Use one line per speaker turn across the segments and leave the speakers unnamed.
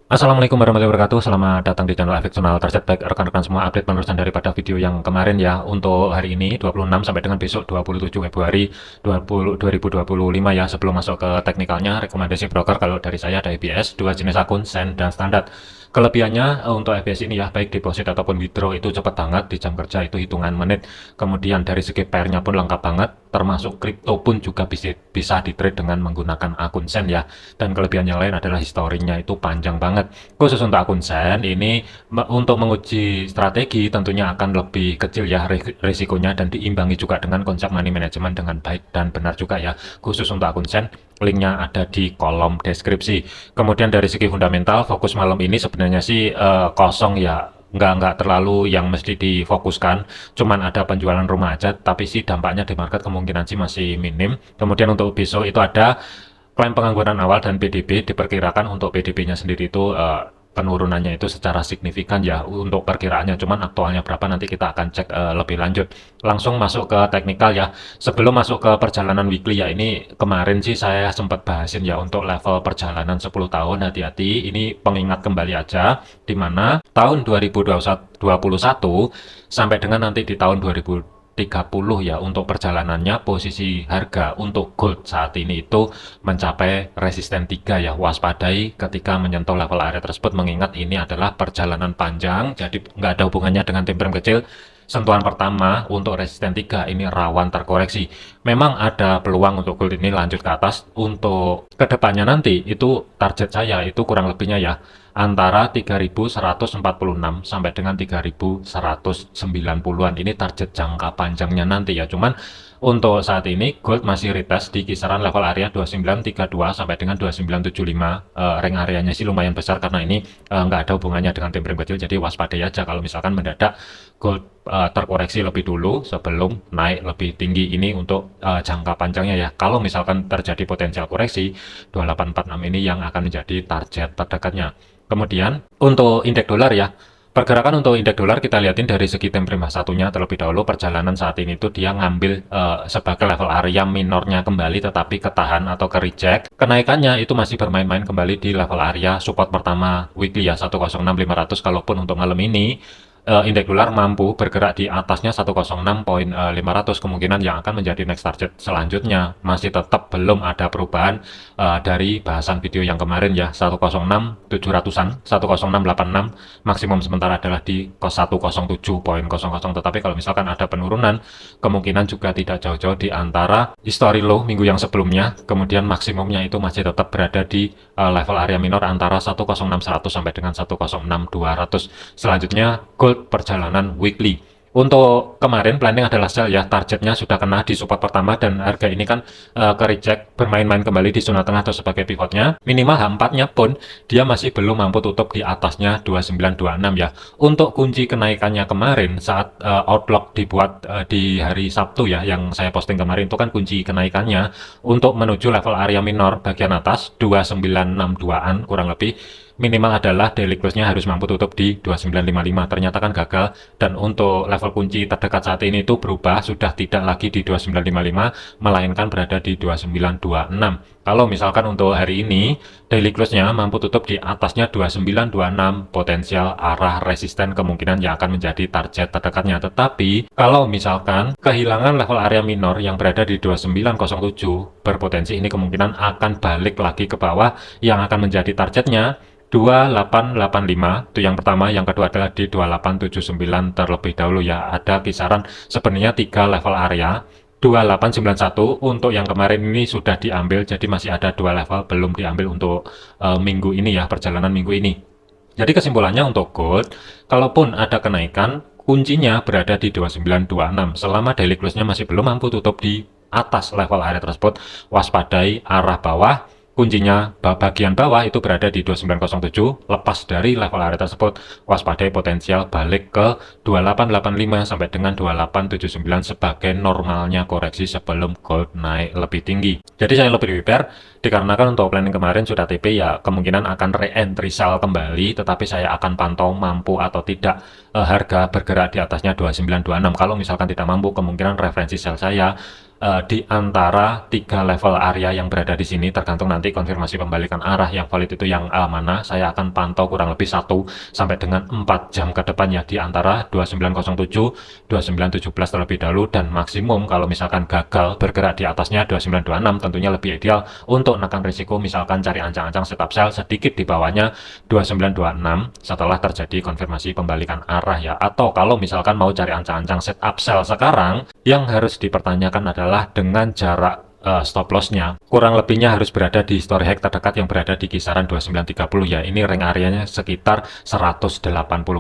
Assalamualaikum warahmatullahi wabarakatuh. Selamat datang di channel Affectional Target. Baik rekan-rekan semua, update penerusan daripada video yang kemarin ya. Untuk hari ini 26 sampai dengan besok 27 Februari 2025 ya. Sebelum masuk ke teknikalnya, rekomendasi broker kalau dari saya ada EBS, dua jenis akun, Send dan Standar. Kelebihannya untuk EBS ini ya, baik deposit ataupun withdraw itu cepat banget, di jam kerja itu hitungan menit. Kemudian dari segi pairnya pun lengkap banget, termasuk kripto pun juga bisa di trade dengan menggunakan akun Send ya. Dan kelebihan yang lain adalah historinya itu panjang banget. Khusus untuk akun Send ini untuk menguji strategi tentunya akan lebih kecil ya risikonya, dan diimbangi juga dengan konsep money management dengan baik dan benar juga ya. Khusus untuk akun Send, linknya ada di kolom deskripsi. Kemudian dari segi fundamental, fokus malam ini sebenarnya sih kosong ya, nggak terlalu yang mesti difokuskan, cuman ada penjualan rumah aja, tapi sih dampaknya di market kemungkinan sih masih minim. Kemudian untuk besok itu ada klaim pengangguran awal dan PDB. Diperkirakan untuk PDB-nya sendiri itu penurunannya itu secara signifikan ya untuk perkiraannya, cuman aktualnya berapa nanti kita akan cek lebih lanjut. Langsung masuk ke teknikal ya. Sebelum masuk ke perjalanan weekly ya, ini kemarin sih saya sempat bahasin ya untuk level perjalanan 10 tahun, hati-hati, ini pengingat kembali aja, dimana tahun 2021 sampai dengan nanti di tahun 2030 ya, untuk perjalanannya posisi harga untuk gold saat ini itu mencapai resisten 3 ya. Waspadai ketika menyentuh level area tersebut, mengingat ini adalah perjalanan panjang, jadi nggak ada hubungannya dengan time frame kecil. Sentuhan pertama untuk resisten 3 ini rawan terkoreksi. Memang ada peluang untuk gold ini lanjut ke atas. Untuk kedepannya nanti itu target saya itu kurang lebihnya ya antara 3146 sampai dengan 3190-an. Ini target jangka panjangnya nanti ya. Cuman untuk saat ini gold masih retest di kisaran level area 2932 sampai dengan 2975. Rank areanya sih lumayan besar karena ini nggak ada hubungannya dengan time frame kecil, jadi waspadai aja kalau misalkan mendadak gold terkoreksi lebih dulu sebelum naik lebih tinggi. Ini untuk jangka panjangnya ya. Kalau misalkan terjadi potensial koreksi, 2846 ini yang akan menjadi target terdekatnya. Kemudian untuk indeks dolar ya, pergerakan untuk indeks dolar kita lihatin dari segi time frame satunya terlebih dahulu. Perjalanan saat ini tuh dia ngambil sebagai level area minornya kembali, tetapi ketahan atau ke reject. Kenaikannya itu masih bermain-main kembali di level area support pertama weekly ya, 106.500. Kalaupun untuk malam ini indeks dolar mampu bergerak di atasnya 106.500, kemungkinan yang akan menjadi next target selanjutnya masih tetap belum ada perubahan dari bahasan video yang kemarin ya. 106.700-an, 106.86 maksimum sementara adalah di 107.00. Tetapi kalau misalkan ada penurunan, kemungkinan juga tidak jauh-jauh di antara history low minggu yang sebelumnya. Kemudian maksimumnya itu masih tetap berada di level area minor antara 106.100 sampai dengan 106.200. Selanjutnya gold perjalanan weekly. Untuk kemarin planning adalah sell ya, targetnya sudah kena di support pertama, dan harga ini kan ke reject, bermain-main kembali di zona tengah atau sebagai pivotnya. Minimal H4-nya pun dia masih belum mampu tutup di atasnya 2926 ya. Untuk kunci kenaikannya kemarin saat outlook dibuat di hari Sabtu ya, yang saya posting kemarin itu kan kunci kenaikannya untuk menuju level area minor bagian atas 2962-an kurang lebih, minimal adalah daily close-nya harus mampu tutup di 2955. Ternyata kan gagal, dan untuk level kunci terdekat saat ini itu berubah, sudah tidak lagi di 2955 melainkan berada di 2926. Kalau misalkan untuk hari ini daily close-nya mampu tutup di atasnya 2926, potensial arah resisten kemungkinan yang akan menjadi target terdekatnya. Tetapi kalau misalkan kehilangan level area minor yang berada di 2907, berpotensi ini kemungkinan akan balik lagi ke bawah, yang akan menjadi targetnya 2885 itu yang pertama, yang kedua adalah di 2879 terlebih dahulu ya. Ada kisaran sebenarnya 3 level area. 2891 untuk yang kemarin ini sudah diambil, jadi masih ada 2 level belum diambil untuk minggu ini ya, perjalanan minggu ini. Jadi kesimpulannya untuk gold, kalaupun ada kenaikan, kuncinya berada di 2926. Selama daily close-nya masih belum mampu tutup di atas level area tersebut, waspadai arah bawah. Kuncinya bagian bawah itu berada di 2907, lepas dari level area tersebut waspadai potensial balik ke 2885 sampai dengan 2879 sebagai normalnya koreksi sebelum gold naik lebih tinggi. Jadi saya lebih prepare dikarenakan untuk planning kemarin sudah TP ya, kemungkinan akan re-entry sell kembali, tetapi saya akan pantau mampu atau tidak harga bergerak di atasnya 2926. Kalau misalkan tidak mampu, kemungkinan referensi sell saya di antara 3 level area yang berada di sini, tergantung nanti konfirmasi pembalikan arah yang valid itu yang mana. Saya akan pantau kurang lebih 1 sampai dengan 4 jam ke depan ya, di antara 2907, 2917 terlebih dahulu, dan maksimum kalau misalkan gagal bergerak di atasnya 2926 tentunya lebih ideal untuk menekan risiko, misalkan cari ancang-ancang setup sell sedikit di bawahnya 2926 setelah terjadi konfirmasi pembalikan arah ya. Atau kalau misalkan mau cari ancang-ancang setup sell sekarang, yang harus dipertanyakan adalah dengan jarak stop loss-nya. Kurang lebihnya harus berada di history high terdekat yang berada di kisaran 2930 ya. Ini range areanya sekitar 180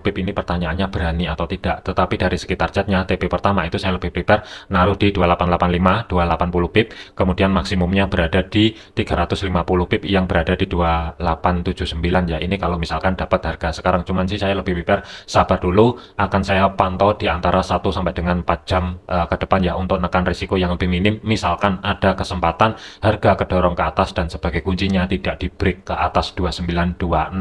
pip. Ini pertanyaannya berani atau tidak. Tetapi dari sekitar chartnya, TP pertama itu saya lebih prepare naruh di 2885, 280 pip. Kemudian maksimumnya berada di 350 pip yang berada di 2879 ya. Ini kalau misalkan dapat harga sekarang. Cuman sih saya lebih prepare sabar dulu. Akan saya pantau di antara 1 sampai dengan 4 jam ke depan ya, untuk menekan risiko yang lebih minim. Misalkan ada kesempatan harga kedorong ke atas dan sebagai kuncinya tidak di break ke atas 2926.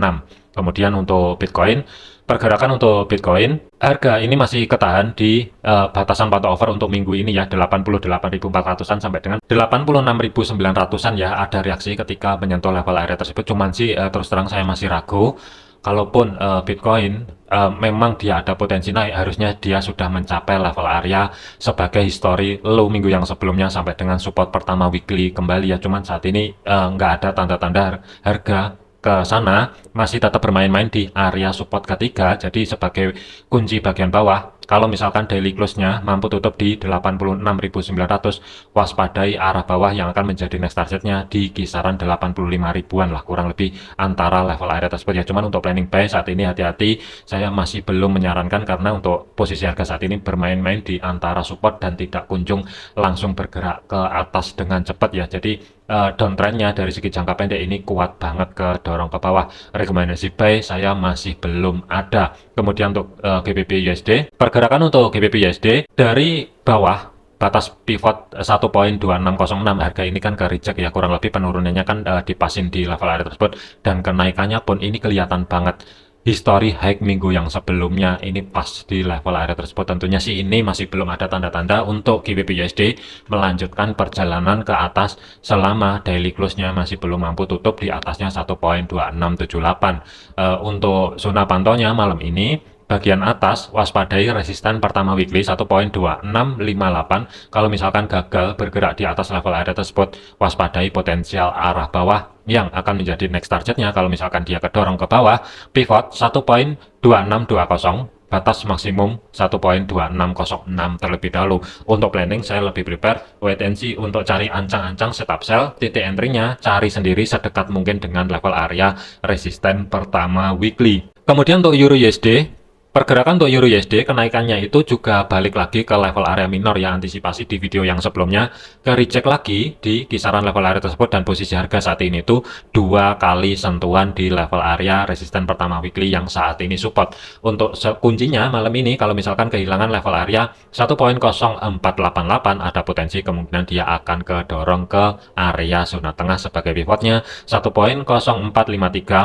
Kemudian untuk Bitcoin, pergerakan untuk Bitcoin, harga ini masih ketahan di batasan pantau over untuk minggu ini ya, 88.400-an sampai dengan 86.900-an ya. Ada reaksi ketika menyentuh level area tersebut, cuman sih terus terang saya masih ragu. Kalaupun Bitcoin memang dia ada potensi naik, harusnya dia sudah mencapai level area sebagai history low minggu yang sebelumnya sampai dengan support pertama weekly kembali ya. Cuman saat ini nggak ada tanda-tanda harga ke sana, masih tetap bermain-main di area support ketiga. Jadi sebagai kunci bagian bawah, kalau misalkan daily close-nya mampu tutup di 86.900, waspadai arah bawah yang akan menjadi next targetnya di kisaran 85 ribuan lah kurang lebih antara level area tersebut ya. Cuman untuk planning buy saat ini hati-hati, saya masih belum menyarankan karena untuk posisi harga saat ini bermain-main di antara support dan tidak kunjung langsung bergerak ke atas dengan cepat ya. Jadi downtrendnya dari segi jangka pendek ini kuat banget ke dorong ke bawah. Rekomendasi buy saya masih belum ada. Kemudian untuk GBP USD, pergerakan untuk GBP USD dari bawah batas pivot 1.2606, harga ini kan ke reject ya, kurang lebih penurunannya kan dipasin di level area tersebut, dan kenaikannya pun ini kelihatan banget. History high minggu yang sebelumnya ini pas di level area tersebut. Tentunya sih ini masih belum ada tanda-tanda untuk GBP USD melanjutkan perjalanan ke atas selama daily close-nya masih belum mampu tutup di atasnya 1.2678. Untuk zona pantaunya malam ini, bagian atas waspadai resisten pertama weekly 1.2658. Kalau misalkan gagal bergerak di atas level area tersebut, waspadai potensial arah bawah yang akan menjadi next targetnya. Kalau misalkan dia kedorong ke bawah, pivot 1.2620, batas maksimum 1.2606 terlebih dahulu. Untuk planning saya lebih prepare wait and see untuk cari ancang-ancang setup sell. Titik entry-nya cari sendiri sedekat mungkin dengan level area resisten pertama weekly. Kemudian untuk Euro USD, pergerakan untuk Euro USD kenaikannya itu juga balik lagi ke level area minor ya, antisipasi di video yang sebelumnya, ke reject lagi di kisaran level area tersebut, dan posisi harga saat ini itu 2 kali sentuhan di level area resisten pertama weekly yang saat ini support. Untuk kuncinya malam ini, kalau misalkan kehilangan level area 1.0488, ada potensi kemungkinan dia akan kedorong ke area zona tengah sebagai pivotnya 1.0453,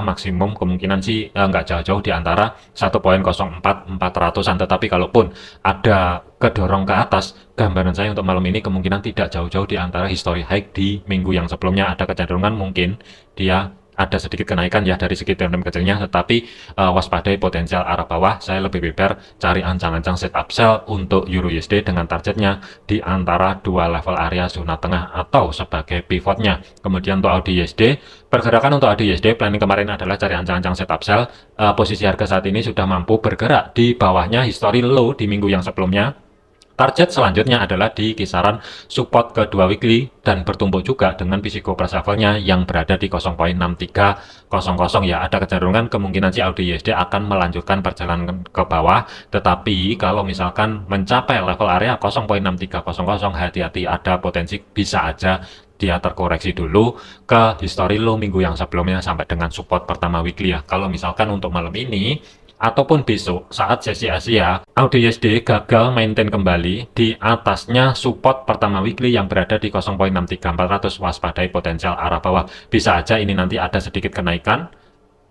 maksimum kemungkinan sih nggak jauh-jauh di antara 1.04.400-an. Tetapi kalaupun ada kedorong ke atas, gambaran saya untuk malam ini kemungkinan tidak jauh-jauh di antara history high di minggu yang sebelumnya. Ada kecenderungan mungkin dia ada sedikit kenaikan ya dari segi time kecilnya, tetapi waspadai potensial arah bawah. Saya lebih prepare cari ancang-ancang setup sell untuk Euro USD dengan targetnya di antara 2 level area zona tengah atau sebagai pivotnya. Kemudian untuk AUD USD, pergerakan untuk AUD USD planning kemarin adalah cari ancang-ancang setup sell. Posisi harga saat ini sudah mampu bergerak di bawahnya history low di minggu yang sebelumnya. Target selanjutnya adalah di kisaran support kedua weekly dan bertumpuk juga dengan physical price levelnya yang berada di 0.6300 ya. Ada kecenderungan kemungkinan si AUD USD akan melanjutkan perjalanan ke bawah, tetapi kalau misalkan mencapai level area 0.6300, hati-hati, ada potensi bisa aja dia terkoreksi dulu ke history low minggu yang sebelumnya sampai dengan support pertama weekly ya. Kalau misalkan untuk malam ini ataupun besok saat sesi Asia, AUD USD gagal maintain kembali di atasnya support pertama weekly yang berada di 0.63400, waspadai potensial arah bawah. Bisa aja ini nanti ada sedikit kenaikan,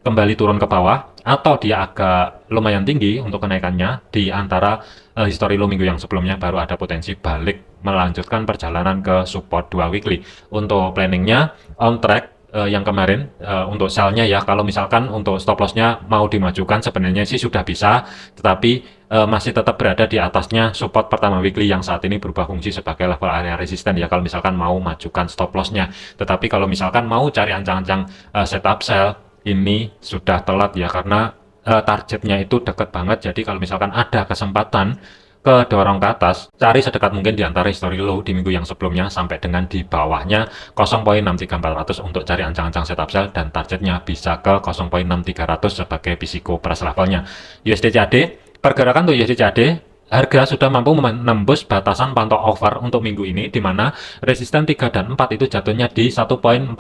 kembali turun ke bawah, atau dia agak lumayan tinggi untuk kenaikannya di antara history low minggu yang sebelumnya, baru ada potensi balik melanjutkan perjalanan ke support 2 weekly. Untuk planningnya on track yang kemarin untuk sell-nya ya. Kalau misalkan untuk stop loss-nya mau dimajukan sebenarnya sih sudah bisa, tetapi masih tetap berada di atasnya support pertama weekly yang saat ini berubah fungsi sebagai level area resisten ya, kalau misalkan mau majukan stop loss-nya. Tetapi kalau misalkan mau cari ancang-ancang setup sell, ini sudah telat ya, karena targetnya itu dekat banget. Jadi kalau misalkan ada kesempatan kedorong ke atas, cari sedekat mungkin di antara history low di minggu yang sebelumnya sampai dengan di bawahnya 0.63400 untuk cari ancang-ancang setup sell, dan targetnya bisa ke 0.6300 sebagai pisiko price levelnya. USD CAD, pergerakan untuk USD CAD, harga sudah mampu menembus batasan pantau over untuk minggu ini, di mana resisten 3 dan 4 itu jatuhnya di 1.4315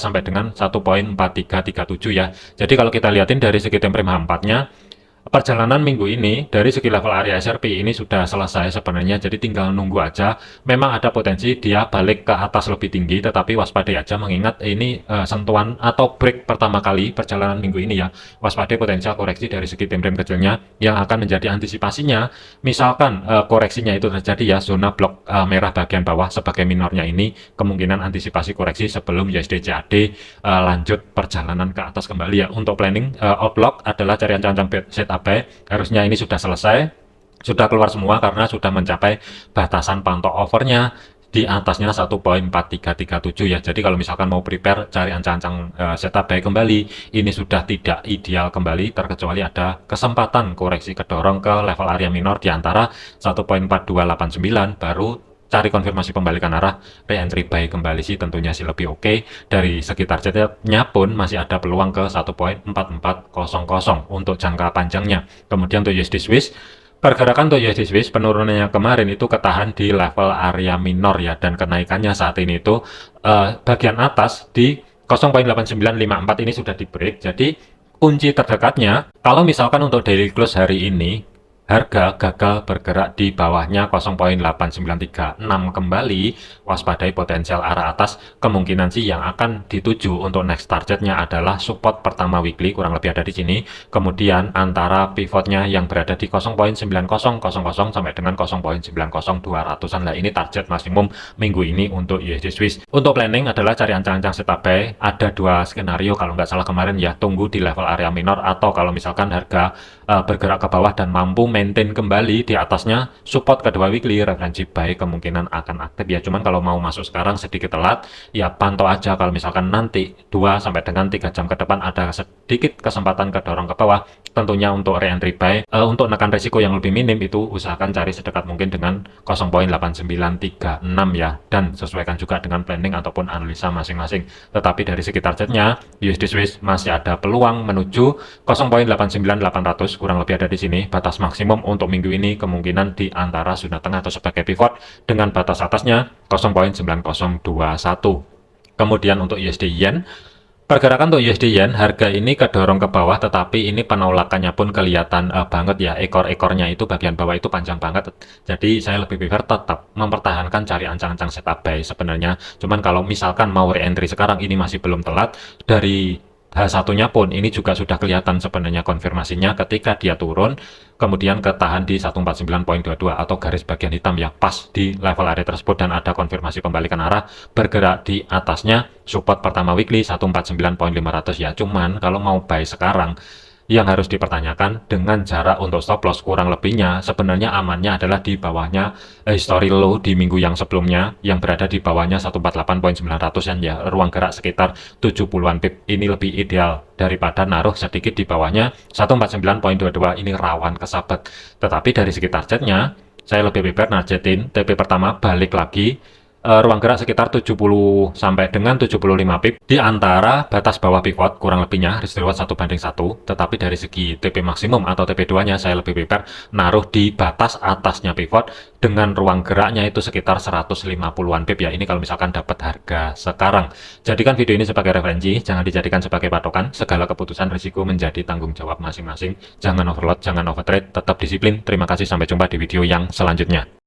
sampai dengan 1.4337 ya. Jadi kalau kita lihatin dari segi time frame H4-nya, perjalanan minggu ini dari segi level area SRP ini sudah selesai sebenarnya, jadi tinggal nunggu aja. Memang ada potensi dia balik ke atas lebih tinggi, tetapi waspadai aja, mengingat ini sentuhan atau break pertama kali perjalanan minggu ini ya. Waspadai potensial koreksi dari segi time frame kecilnya yang akan menjadi antisipasinya. Misalkan koreksinya itu terjadi ya, zona blok merah bagian bawah sebagai minornya ini kemungkinan antisipasi koreksi sebelum USD CAD lanjut perjalanan ke atas kembali ya. Untuk planning outlook adalah cari ancang-ancang setup buy, harusnya ini sudah selesai, sudah keluar semua karena sudah mencapai batasan pantau overnya di atasnya 1.4337 ya. Jadi kalau misalkan mau prepare cari ancang-ancang setup buy kembali, ini sudah tidak ideal kembali, terkecuali ada kesempatan koreksi kedorong ke level area minor di antara 1.4289, baru cari konfirmasi pembalikan arah, re-entry buy kembali sih tentunya sih lebih oke. Dari segi targetnya pun masih ada peluang ke 1.4400 untuk jangka panjangnya. Kemudian untuk USD Swiss, pergerakan untuk USD Swiss penurunannya kemarin itu ketahan di level area minor ya, dan kenaikannya saat ini itu bagian atas di 0.8954 ini sudah di break. Jadi kunci terdekatnya, kalau misalkan untuk daily close hari ini harga gagal bergerak di bawahnya 0.8936 kembali, waspadai potensial arah atas. Kemungkinan sih yang akan dituju untuk next targetnya adalah support pertama weekly, kurang lebih ada di sini. Kemudian antara pivotnya yang berada di 0.9000 sampai dengan 0.90200-an lah, ini target maksimum minggu ini untuk USD Swiss. Untuk planning adalah cari ancang-ancang setup buy. Ada dua skenario kalau nggak salah kemarin ya, tunggu di level area minor, atau kalau misalkan harga bergerak ke bawah dan mampu maintain kembali di atasnya support kedua weekly, referensi buy kemungkinan akan aktif ya. Cuman kalau mau masuk sekarang sedikit telat ya, pantau aja. Kalau misalkan nanti 2 sampai dengan 3 jam ke depan ada sedikit kesempatan kedorong ke bawah, tentunya untuk re-entry buy untuk menekan risiko yang lebih minim itu usahakan cari sedekat mungkin dengan 0.8936 ya, dan sesuaikan juga dengan planning ataupun analisa masing-masing. Tetapi dari segi targetnya USD Swiss masih ada peluang menuju 0.89800, kurang lebih ada di sini batas maksimum untuk minggu ini, kemungkinan di antara zona tengah atau sebagai pivot dengan batas atasnya 0.9021. Kemudian untuk USD Yen, pergerakan untuk USD Yen, harga ini kedorong ke bawah, tetapi ini penolakannya pun kelihatan banget ya. Ekor-ekornya itu bagian bawah itu panjang banget. Jadi saya lebih prefer tetap mempertahankan cari ancang-ancang setup buy sebenarnya. Cuman kalau misalkan mau re-entry sekarang ini masih belum telat. Dari H1-nya pun ini juga sudah kelihatan sebenarnya konfirmasinya ketika dia turun kemudian ketahan di 149.22 atau garis bagian hitam ya, pas di level area tersebut, dan ada konfirmasi pembalikan arah bergerak di atasnya support pertama weekly 149.500 ya. Cuman kalau mau buy sekarang yang harus dipertanyakan dengan jarak untuk stop loss kurang lebihnya sebenarnya amannya adalah di bawahnya history low di minggu yang sebelumnya yang berada di bawahnya 148.900-an ya, ruang gerak sekitar 70-an pip ini lebih ideal daripada naruh sedikit di bawahnya 149.22, ini rawan kesabet. Tetapi dari segi targetnya saya lebih prepare nargetin TP pertama balik lagi ruang gerak sekitar 70 sampai dengan 75 pip di antara batas bawah pivot, kurang lebihnya risk reward 1:1. Tetapi dari segi TP maksimum atau TP2 nya saya lebih prepare naruh di batas atasnya pivot dengan ruang geraknya itu sekitar 150-an pip ya. Ini kalau misalkan dapat harga sekarang. Jadikan video ini sebagai referensi, jangan dijadikan sebagai patokan. Segala keputusan risiko menjadi tanggung jawab masing-masing. Jangan overload, jangan overtrade, tetap disiplin. Terima kasih, sampai jumpa di video yang selanjutnya.